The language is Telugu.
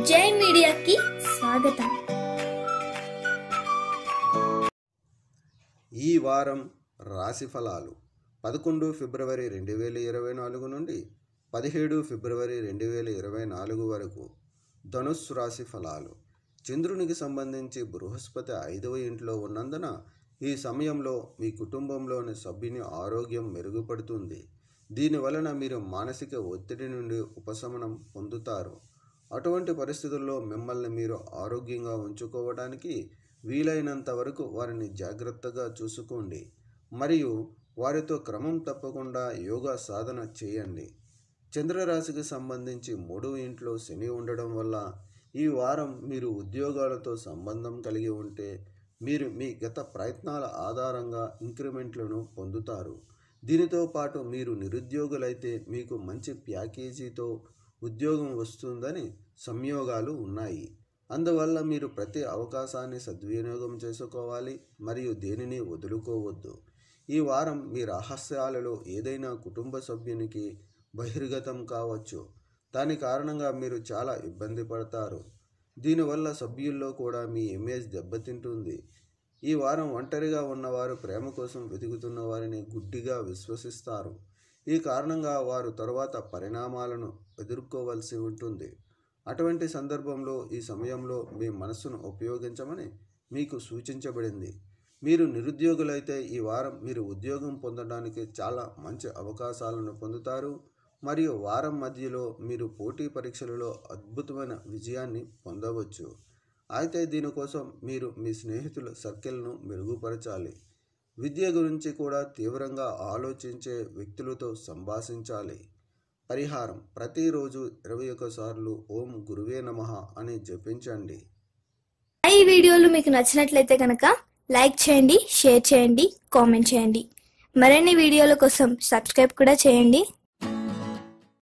జై మీడియాకి స్వాగతం. ఈ వారం రాశి ఫలాలు 11 ఫిబ్రవరి 2024 నుండి 17 ఫిబ్రవరి 2024 వరకు. ధనుస్సు రాశి ఫలాలు. చంద్రునికి సంబంధించి బృహస్పతి 5వ ఇంట్లో ఉన్నందున ఈ సమయంలో మీ కుటుంబంలోని సభ్యుని ఆరోగ్యం మెరుగుపడుతుంది. దీనివలన మీరు మానసిక ఒత్తిడి నుండి ఉపశమనం పొందుతారు. అటువంటి పరిస్థితుల్లో మిమ్మల్ని మీరు ఆరోగ్యంగా ఉంచుకోవడానికి వీలైనంత వరకు వారిని జాగ్రత్తగా చూసుకోండి మరియు వారితో క్రమం తప్పకుండా యోగా సాధన చేయండి. చంద్రరాశికి సంబంధించి 3వ ఇంట్లో శని ఉండడం వల్ల ఈ వారం మీరు ఉద్యోగాలతో సంబంధం కలిగి ఉంటే మీరు మీ గత ప్రయత్నాల ఆధారంగా ఇంక్రిమెంట్లను పొందుతారు. దీనితో పాటు మీరు నిరుద్యోగులైతే మీకు మంచి ప్యాకేజీతో ఉద్యోగం వస్తుందని సంయోగాలు ఉన్నాయి. అందువల్ల మీరు ప్రతి అవకాశాన్ని సద్వినియోగం చేసుకోవాలి మరియు దేనిని వదులుకోవద్దు. ఈ వారం మీ రహస్యాలలో ఏదైనా కుటుంబ సభ్యునికి బహిర్గతం కావచ్చు. దాని కారణంగా మీరు చాలా ఇబ్బంది పడతారు. దీనివల్ల సభ్యుల్లో కూడా మీ ఇమేజ్ దెబ్బతింటుంది. ఈ వారం ఒంటరిగా ఉన్నవారు ప్రేమ కోసం వెతుకుతున్న వారిని గుడ్డిగా విశ్వసిస్తారు. ఈ కారణంగా వారు తరువాత పరిణామాలను ఎదుర్కోవలసి ఉంటుంది. అటువంటి సందర్భంలో ఈ సమయంలో మీ మనస్సును ఉపయోగించమని మీకు సూచించబడింది. మీరు నిరుద్యోగులైతే ఈ వారం మీరు ఉద్యోగం పొందడానికి చాలా మంచి అవకాశాలను పొందుతారు మరియు వారం మధ్యలో మీరు పోటీ పరీక్షలలో అద్భుతమైన విజయాన్ని పొందవచ్చు. అయితే దీనికోసం మీరు మీ స్నేహితుల సర్కిల్ను మెరుగుపరచాలి. విద్య గురించి కూడా తీవ్రంగా ఆలోచించే వ్యక్తులతో సంభాషించాలి. పరిహారం: ప్రతిరోజు 21 సార్లు ఓం గురువే నమః అని జపించండి. ఈ వీడియోలు మీకు నచ్చినట్లయితే కనుక లైక్ చేయండి, షేర్ చేయండి, కామెంట్ చేయండి. మరిన్ని వీడియోల కోసం సబ్స్క్రైబ్ కూడా చేయండి.